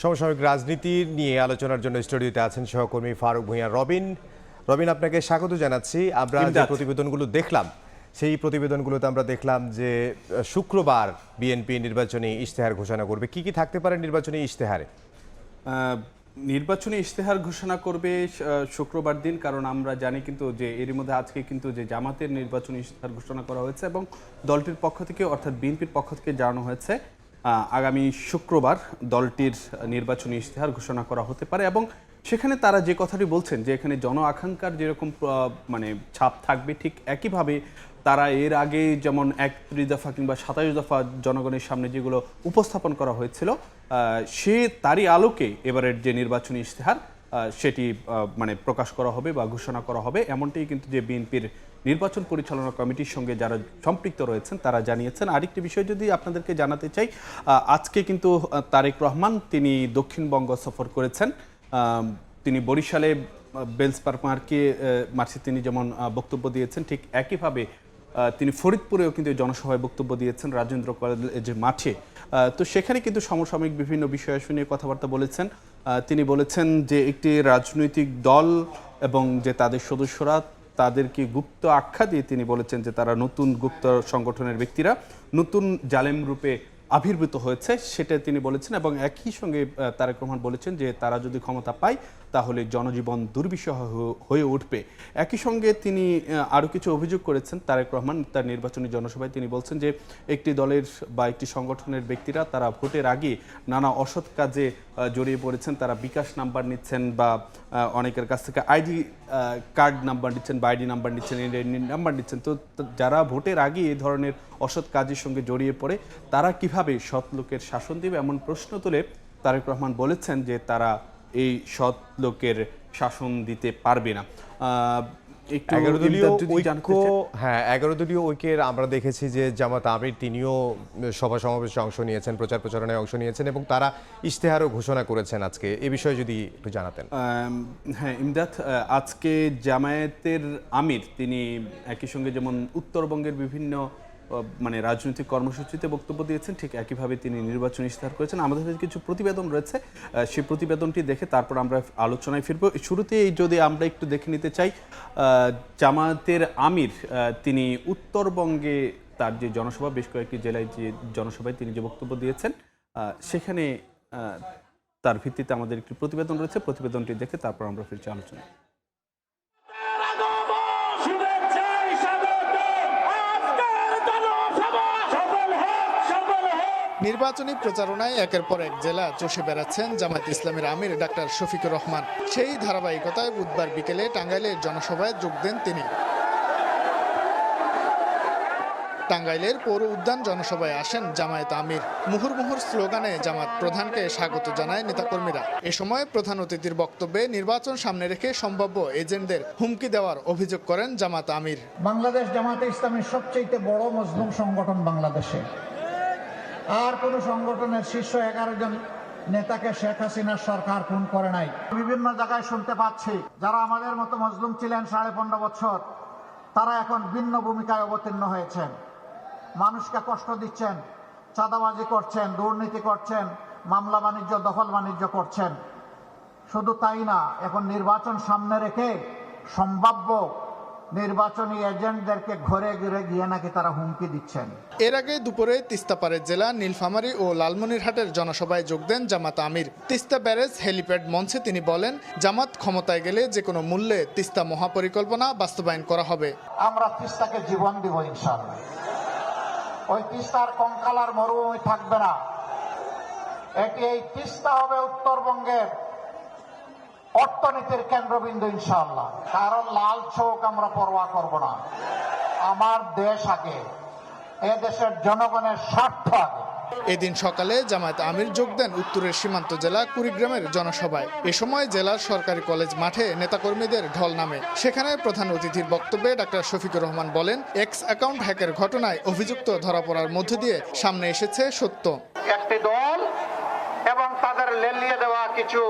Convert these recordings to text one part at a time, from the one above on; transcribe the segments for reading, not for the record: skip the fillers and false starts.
সমসাময়িক রাজনীতি নিয়ে আলোচনার জন্য স্টুডিওতে আছেন সহকর্মী ফারুক ভূঁইয়া রবিন। রবিন, আপনাকে স্বাগত জানাচ্ছি। আমরা যে প্রতিবেদনগুলো দেখলাম সেই প্রতিবেদনগুলোতে আমরা দেখলাম যে শুক্রবার বিএনপি নির্বাচনী ইশতেহার ঘোষণা করবে। কি কি থাকতে পারে নির্বাচনী ইশতেহারে? নির্বাচনী ইশতেহার ঘোষণা করবে শুক্রবার দিন, কারণ আমরা জানি কিন্তু যে এরই মধ্যে আজকে কিন্তু যে জামাতের নির্বাচনী ইশতেহার ঘোষণা করা হয়েছে এবং দলটির পক্ষ থেকে অর্থাৎ বিএনপির পক্ষ থেকে জানানো হয়েছে আগামী শুক্রবার দলটির নির্বাচনী ইশতেহার ঘোষণা করা হতে পারে। এবং সেখানে তারা যে কথাটি বলছেন যে এখানে জন আকাঙ্ক্ষার যেরকম মানে ছাপ থাকবে, ঠিক একইভাবে তারা এর আগে যেমন 31 দফা কিংবা 27 দফা জনগণের সামনে যেগুলো উপস্থাপন করা হয়েছিল সে তারই আলোকে এবারের যে নির্বাচনী ইশতেহার সেটি মানে প্রকাশ করা হবে বা ঘোষণা করা হবে, এমনটাই কিন্তু যে বিএনপির নির্বাচন পরিচালনা কমিটির সঙ্গে যারা সম্পৃক্ত রয়েছেন তারা জানিয়েছেন। আরেকটি বিষয় যদি আপনাদেরকে জানাতে চাই, আজকে কিন্তু তারেক রহমান তিনি দক্ষিণবঙ্গ সফর করেছেন। তিনি বরিশালে বেঞ্চ পার্ক মার্চে তিনি যেমন বক্তব্য দিয়েছেন, ঠিক একইভাবে তিনি ফরিদপুরেও কিন্তু জনসভায় বক্তব্য দিয়েছেন রাজেন্দ্র কলেজের মাঠে। তো সেখানে কিন্তু সমসাময়িক বিভিন্ন বিষয় নিয়ে কথাবার্তা বলেছেন। তিনি বলেছেন যে একটি রাজনৈতিক দল এবং যে তাদের সদস্যরা তাদেরকে গুপ্ত আখ্যা দিয়ে তিনি বলেছেন যে তারা নতুন গুপ্ত সংগঠনের ব্যক্তিরা নতুন জালেম রূপে আবির্ভূত হয়েছে, সেটা তিনি বলেছেন। এবং একই সঙ্গে তারেক রহমান বলেছেন যে তারা যদি ক্ষমতা পায় তাহলে জনজীবন দুর্বিষহ হয়ে উঠবে। একই সঙ্গে তিনি আরও কিছু অভিযোগ করেছেন তারেক রহমান তার নির্বাচনী জনসভায়। তিনি বলছেন যে একটি দলের বা একটি সংগঠনের ব্যক্তিরা তারা ভোটের আগে নানা অসৎ কাজে জড়িয়ে পড়েছেন। তারা বিকাশ নাম্বার নিচ্ছেন বা অনেকের কাছ থেকে আইডি কার্ড নাম্বার নিচ্ছেন বা আইডি নাম্বার নিচ্ছেন, নাম্বার নিচ্ছেন। তো যারা ভোটের আগে এই ধরনের অসৎ কাজের সঙ্গে জড়িয়ে পড়ে তারা কিভাবে সৎ লোকের শাসন দেবে এমন প্রশ্ন তুলে তারেক রহমান বলেছেন যে তারা এই সৎ লোকের শাসন দিতে পারবে না। 11 দলীয় ঐক্যের আমরা দেখেছি যে জামাত আমির তিনিও সভা সমাবেশে অংশ নিয়েছেন, প্রচার প্রচারণায় অংশ নিয়েছেন এবং তারা ইশতেহারও ঘোষণা করেছেন আজকে। এ বিষয়ে যদি একটু জানাতেন। হ্যাঁ ইমদাদ, আজকে জামায়াতের আমির তিনি একই সঙ্গে যেমন উত্তরবঙ্গের বিভিন্ন মানে রাজনৈতিক কর্মসূচিতে বক্তব্য দিয়েছেন, ঠিক একইভাবে তিনি নির্বাচনী ইশতেহার করেছেন। আমাদের কিছু প্রতিবেদন রয়েছে, সেই প্রতিবেদনটি দেখে তারপর আমরা আলোচনায় ফিরব। শুরুতেই যদি আমরা একটু দেখে নিতে চাই, জামায়াতের আমির তিনি উত্তরবঙ্গে তার যে জনসভা, বেশ কয়েকটি জেলায় যে জনসভায় তিনি যে বক্তব্য দিয়েছেন সেখানে তার ভিত্তিতে আমাদের একটি প্রতিবেদন রয়েছে। প্রতিবেদনটি দেখে তারপর আমরা ফিরছি আলোচনায়। নির্বাচনী প্রচারণায় একের পর এক জেলা চষে বেড়াচ্ছেন জামায়াত ইসলামীর আমির ডাক্তার শফিকুর রহমান। সেই ধারাবাহিকতায় বুধবার বিকেলে টাঙ্গাইলের জনসভায় যোগ দেন তিনি। টাঙ্গাইলের পৌর উদ্যান জনসভায় আসেন জামায়াত আমির। মুহুর্মুহুর স্লোগানে জামাত প্রধানকে স্বাগত জানায় নেতাকর্মীরা। এ সময় প্রধান অতিথির বক্তব্যে নির্বাচন সামনে রেখে সম্ভাব্য এজেন্টদের হুমকি দেওয়ার অভিযোগ করেন জামাত আমির। বাংলাদেশ জামায়াতে ইসলামীর সবচেয়ে বড় মজলুম সংগঠন বাংলাদেশে। আর কোন সংগঠনের শীর্ষ 11 জন নেতাকে শেখ হাসিনার সরকার খুন করে নাই। বিভিন্ন জায়গায় শুনতে পাচ্ছি যারা আমাদের মতো মজলুম ছিলেন 15.5 বছর, তারা এখন ভিন্ন ভূমিকায় অবতীর্ণ হয়েছেন, মানুষকে কষ্ট দিচ্ছেন, চাঁদাবাজি করছেন, দুর্নীতি করছেন, মামলা বাণিজ্য, দখল বাণিজ্য করছেন। শুধু তাই না, এখন নির্বাচন সামনে রেখে সম্ভাব্য নির্বাচনী এজেন্টদেরকে ঘরে ঘুরে গিয়ে নাকি তারা হুমকি দিচ্ছেন। এর আগে দুপুরে তিস্তাপাড়ের জেলা নীলফামারী ও লালমনিরহাটের জনসভায় যোগ দেন জামাত আমির। তিস্তা ব্যারেজ হেলিপ্যাড মঞ্চে তিনি বলেন, জামাত ক্ষমতায় গেলে যে কোনো মূল্যে তিস্তা মহাপরিকল্পনা বাস্তবায়ন করা হবে। আমরা তিস্তাকে জীবন দিব ইনশাআল্লাহ। ওই তিস্তার কঙ্কালার মরুভূমি থাকবে না। এই তিস্তা হবে উত্তরবঙ্গের অর্থনীতির কেন্দ্রবিন্দু ইনশাআল্লাহ। কারণ লাল চোখ আমরা পরোয়া করব না। আমার দেশ আগে, এ দেশের জনগণের স্বার্থ আগে। এদিন সকালে জামায়াত আমির যোগ দেন উত্তরের সীমান্ত জেলা কুড়িগ্রামের জনসভায়। এ সময় জেলার সরকারি কলেজ মাঠে নেতাকর্মীদের ঢল নামে। সেখানে প্রধান অতিথির বক্তব্যে ডাক্তার শফিকুর রহমান বলেন, এক্স অ্যাকাউন্ট হ্যাকের ঘটনায় অভিযুক্ত ধরা পড়ার মধ্য দিয়ে সামনে এসেছে সত্য। একটি দল এবং তাদের লেলিয়ে দেওয়া কিছু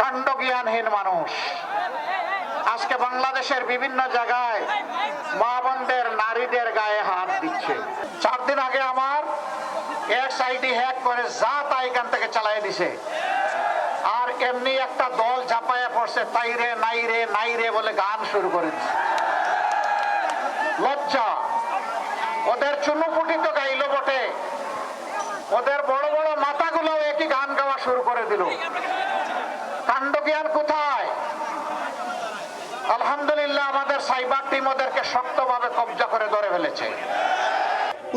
কাণ্ডজ্ঞানহীন মানুষ আজকে বাংলাদেশের বিভিন্ন জায়গায় মা বোনদের, নারীদের গায়ে হাত দিচ্ছে। 4 দিন আগে আমার এক্সআইডি হ্যাক করে যা তা এখান থেকে চালাই দিছে। আর এমনি একটা দল ঝাঁপায়া পড়ছে, তাইরে নাইরে নাইরে বলে গান শুরু করে দিছে। লজ্জা! ওদের চুনুপুটি তো গাইলো বটে, ওদের বড় বড় মাথাগুলো একই গান গাওয়া শুরু করে দিল। কাণ্ডজ্ঞান কোথায়? আলহামদুলিল্লাহ আমাদের সাইবার টিম ওদেরকে শক্তভাবে কবজা করে ধরে ফেলেছে।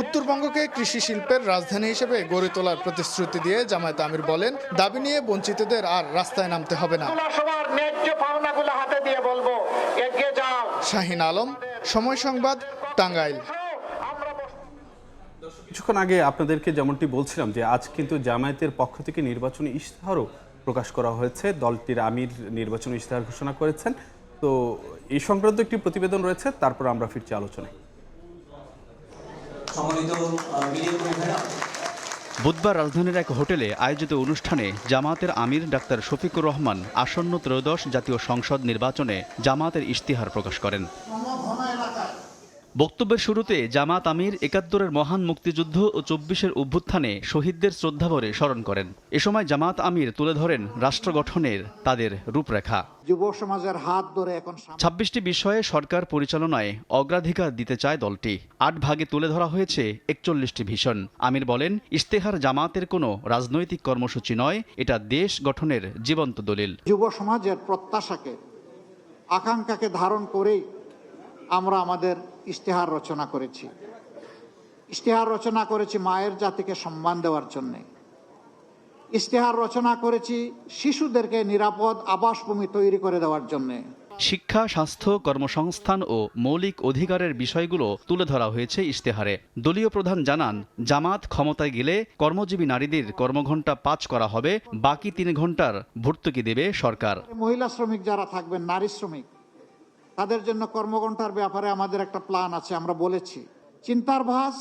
উত্তরবঙ্গকে কৃষি শিল্পের রাজধানী হিসেবে গড়ে তোলার প্রতিশ্রুতি দিয়ে জামায়াত আমির বলেন, দাবি নিয়ে বঞ্চিতদের আর রাস্তায় নামতে হবে না। সবার ন্যায্য পাওনাগুলো হাতে দিয়ে বলবো, এগিয়ে যাও। শাহিন আলম, সময় সংবাদ, টাঙ্গাইল। কিছুক্ষণ আগে আপনাদেরকে যেমনটি বলছিলাম যে আজ কিন্তু জামায়াতের পক্ষ থেকে নির্বাচনী ইশতেহারও প্রকাশ করা হয়েছে। দলটির আমির নির্বাচনী ইশতেহার ঘোষণা করেছেন। তো এই সংক্রান্ত একটি প্রতিবেদন রয়েছে, তারপর আমরা ফিরছি আলোচনায়। বুধবার রাজধানীর এক হোটেলে আয়োজিত অনুষ্ঠানে জামায়াতের আমির ডাক্তার শফিকুর রহমান আসন্ন ত্রয়োদশ জাতীয় সংসদ নির্বাচনে জামায়াতের ইশতেহার প্রকাশ করেন। বক্তব্যের শুরুতে জামায়াত আমির ৭১-এর মহান মুক্তিযুদ্ধ ও ২৪-এর অভ্যুত্থানে শহীদদের শ্রদ্ধাভরে স্মরণ করেন। এ সময় জামায়াত আমির তুলে ধরেন রাষ্ট্র গঠনের তাদের রূপরেখা। যুব সমাজের হাত ধরে এখন ২৬টি বিষয়ে সরকার পরিচালনায় অগ্রাধিকার দিতে চায় দলটি। ৮ ভাগে তুলে ধরা হয়েছে ৪১টি ভিশন। আমির বলেন, ইশতেহার জামায়াতের কোনো রাজনৈতিক কর্মসূচি নয়, এটা দেশ গঠনের জীবন্ত দলিল। যুব সমাজের প্রত্যাশাকে, আকাঙ্ক্ষাকে ধারণ করেই আমরা আমাদের ইশতেহার রচনা করেছি। ইশতেহার রচনা করেছি মায়ের জাতিকে সম্মান দেওয়ার জন্যে। ইশতেহার রচনা করেছি শিশুদেরকে নিরাপদ আবাসভূমি তৈরি করে দেওয়ার জন্যে। শিক্ষা, স্বাস্থ্য, কর্মসংস্থান ও মৌলিক অধিকারের বিষয়গুলো তুলে ধরা হয়েছে ইশতেহারে। দলীয় প্রধান জানান, জামাত ক্ষমতায় গেলে কর্মজীবী নারীদের কর্মঘণ্টা ৫ করা হবে, বাকি ৩ ঘণ্টার ভর্তুকি দেবে সরকার। মহিলা শ্রমিক যারা থাকবেন, নারী শ্রমিক, তাদের জন্য কর্মঘণ্টার ব্যাপারে আমাদের একটা প্ল্যান আছে, আমরা বলেছি। চিন্তার ভাস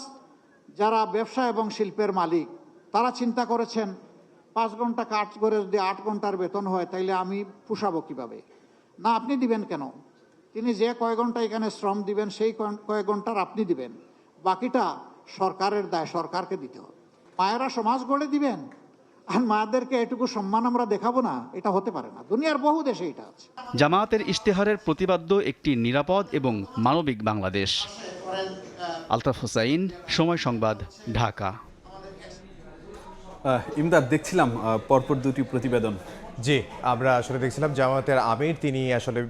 যারা ব্যবসা এবং শিল্পের মালিক, তারা চিন্তা করেছেন 5 ঘন্টা কাজ করে যদি 8 ঘন্টার বেতন হয়, তাইলে আমি পুষাবো কিভাবে? না, আপনি দিবেন কেন? তিনি যে কয় ঘন্টা এখানে শ্রম দিবেন, সেই কয়েক ঘন্টার আপনি দিবেন, বাকিটা সরকারের দায়, সরকারকে দিতে হবে। মায়েরা সমাজ গড়ে দিবেন আর মায়েদেরকে এটুকু সম্মান আমরা দেখাবো না, এটা হতে পারে না। দুনিয়ার বহু দেশে এটা আছে। জামায়াতের ইশতেহারের প্রতিপাদ্য একটি নিরাপদ এবং মানবিক বাংলাদেশ। আলতাফ হোসাইন, সময় সংবাদ, ঢাকা। ইমদাদ, দেখছিলাম পরপর দুটি প্রতিবেদন। জি, আমরা আসলে দেখছিলাম জামায়াতের আমির তিনি আসলে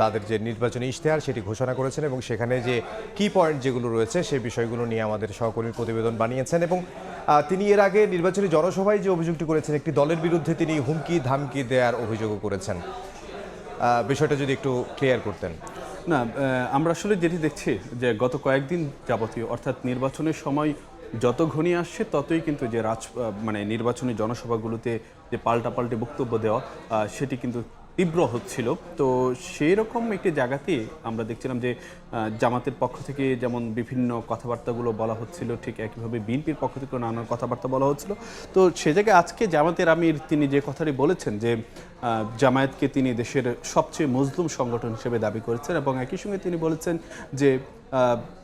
তাদের যে নির্বাচনী ইশতেহার সেটি ঘোষণা করেছেন এবং সেখানে যে কি পয়েন্ট যেগুলো রয়েছে সেই বিষয়গুলো নিয়ে আমাদের সহকর্মী প্রতিবেদন বানিয়েছেন। এবং তিনি এর আগে নির্বাচনী জনসভায় যে অভিযোগটি করেছেন, একটি দলের বিরুদ্ধে তিনি হুমকি ধামকি দেওয়ার অভিযোগও করেছেন। বিষয়টা যদি একটু ক্লিয়ার করতেন। না, আমরা আসলে যেটি দেখছি যে গত কয়েকদিন যাবতীয়, অর্থাৎ নির্বাচনের সময় যত ঘনিয়ে আসছে ততই কিন্তু যে নির্বাচনী জনসভাগুলোতে যে পাল্টাপাল্টি বক্তব্য দেওয়া সেটি কিন্তু তীব্র হচ্ছিল। তো সেই রকম একটি জায়গাতে আমরা দেখছিলাম যে জামাতের পক্ষ থেকে যেমন বিভিন্ন কথাবার্তাগুলো বলা হচ্ছিল, ঠিক একইভাবে বিএনপির পক্ষ থেকে নানান কথাবার্তা বলা হচ্ছিল। তো সে জায়গায় আজকে জামাতের আমির তিনি যে কথাটি বলেছেন যে জামায়াতকে তিনি দেশের সবচেয়ে মজলুম সংগঠন হিসেবে দাবি করেছেন এবং একই সঙ্গে তিনি বলেছেন যে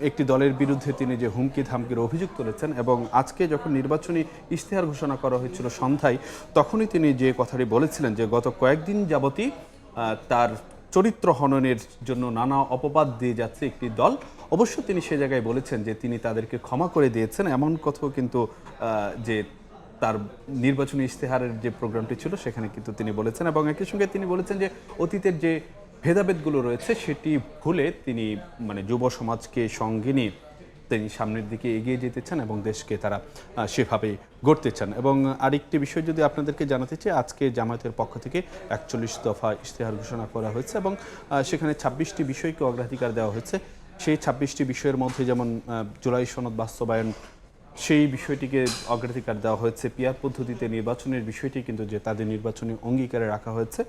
একটি দলের বিরুদ্ধে তিনি যে হুমকি ধামকির অভিযোগ তুলেছেন এবং আজকে যখন নির্বাচনী ইশতেহার ঘোষণা করা হয়েছিল সন্ধ্যায়, তখনই তিনি যে কথাটি বলেছিলেন যে গত কয়েকদিন যাবতই তার চরিত্র হননের জন্য নানা অপবাদ দিয়ে যাচ্ছে একটি দল। অবশ্য তিনি সে জায়গায় বলেছেন যে তিনি তাদেরকে ক্ষমা করে দিয়েছেন, এমন কথাও কিন্তু যে তার নির্বাচনী ইশতেহারের যে প্রোগ্রামটি ছিল সেখানে কিন্তু তিনি বলেছেন এবং একই সঙ্গে তিনি বলেছেন যে অতীতের যে ভেদাভেদগুলো রয়েছে সেটি ভুলে তিনি যুব সমাজকে সঙ্গে নিয়ে তিনি সামনের দিকে এগিয়ে যেতে চান এবং দেশকে তারা সেভাবে গড়তে চান। এবং আরেকটি বিষয় যদি আপনাদেরকে জানাতে চাই, আজকে জামায়াতের পক্ষ থেকে ৪১ দফা ইশতেহার ঘোষণা করা হয়েছে এবং সেখানে ২৬টি বিষয়কে অগ্রাধিকার দেওয়া হয়েছে। সেই ২৬টি বিষয়ের মধ্যে যেমন জুলাই সনদ বাস্তবায়ন, সেই বিষয়টিকে অগ্রাধিকার দেওয়া হয়েছে। পিআর পদ্ধতিতে নির্বাচনের বিষয়টি কিন্তু যে তাদের নির্বাচনী অঙ্গীকারে রাখা হয়েছে।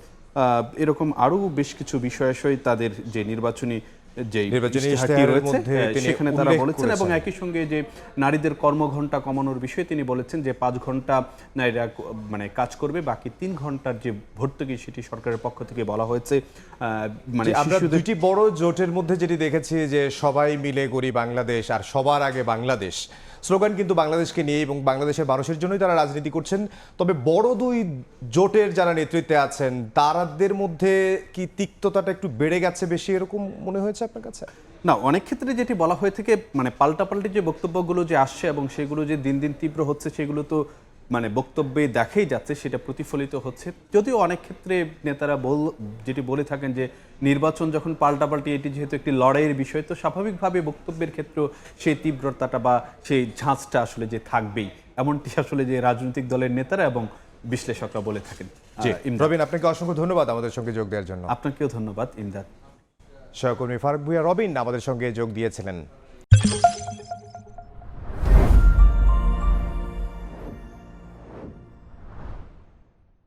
এরকম আরও বেশ কিছু বিষয়াশয় তাদের যে নির্বাচনী যে ইশতেহারটি রয়েছে সেখানে তারা বলেছেন এবং একই সঙ্গে যে নারীদের কর্মঘণ্টা কমানোর বিষয়ে তিনি বলেছেন যে ৫ ঘন্টা নারীরা কাজ করবে, বাকি ৩ ঘন্টার যে ভর্তুকি সেটি সরকারের পক্ষ থেকে বলা হয়েছে। আমরা দুটি বড় জোটের মধ্যে যেটি দেখেছি যে সবাই মিলে গড়ি বাংলাদেশ আর সবার আগে বাংলাদেশ, স্লোগান কিন্তু বাংলাদেশকে নিয়ে এবং বাংলাদেশের মানুষের জন্যই তারা রাজনীতি করছেন। তবে বড় দুই জোটের যারা নেতৃত্বে আছেন তাদের মধ্যে কি তিক্ততাটা একটু বেড়ে গেছে বেশি, এরকম মনে হয়েছে আপনার কাছে? না, অনেক ক্ষেত্রে যেটি বলা হয়ে থেকে মানে পাল্টাপাল্টি যে বক্তব্যগুলো যে আসছে এবং সেগুলো যে দিন দিন তীব্র হচ্ছে, সেগুলো তো মানে বক্তব্যে দেখাই যাচ্ছে, সেটা প্রতিফলিত হচ্ছে। যদিও অনেক ক্ষেত্রে নেতারা যেটি বলে থাকেন যে নির্বাচন যখন পাল্টাপাল্টি, এটি যেহেতু একটি লড়াইয়ের বিষয়, তো স্বাভাবিকভাবে বক্তব্যের ক্ষেত্রেও সেই তীব্রতাটা বা সেই ঝাঁজটা আসলে যে থাকবেই, এমনটি আসলে যে রাজনৈতিক দলের নেতারা এবং বিশ্লেষকরা বলে থাকেন। ইমদাদ, রবিন, আপনাকে অসংখ্য ধন্যবাদ আমাদের সঙ্গে যোগ দেওয়ার জন্য। আপনাকেও ধন্যবাদ ইমদাদ। সহকর্মী ফারুক ভূঁইয়া রবিন আমাদের সঙ্গে যোগ দিয়েছিলেন।